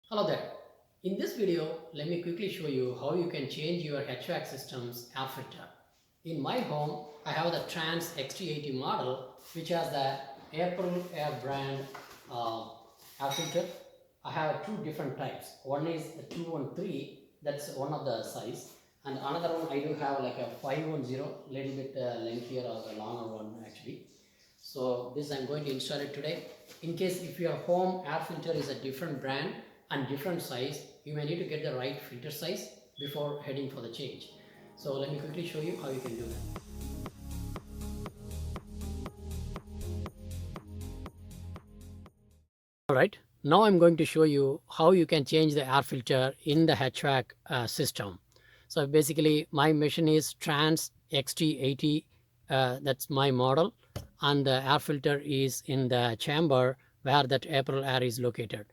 Hello there. In this video, let me quickly show you how you can change your HVAC system's air filter. In my home, I have the Trans XT80 model which has the April Air brand uh, air filter. I have two different types. One is the 213, that's one of the size, and another one I do have like a 510, little bit lengthier or the longer one actually. So this I'm going to install it today. In case if your home air filter is a different brand and different size, you may need to get the right filter size before heading for the change. So let me quickly show you how you can do that. Alright, now I'm going to show you how you can change the air filter in the HVAC system. So basically my machine is Trans XT80, that's my model, and the air filter is in the chamber where that April air is located.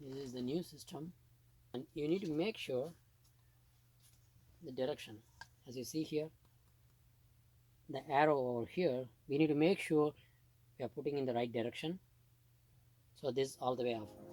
This is the new system, and you need to make sure the direction, as you see here, the arrow over here, we need to make sure we are putting in the right direction. So this all the way up.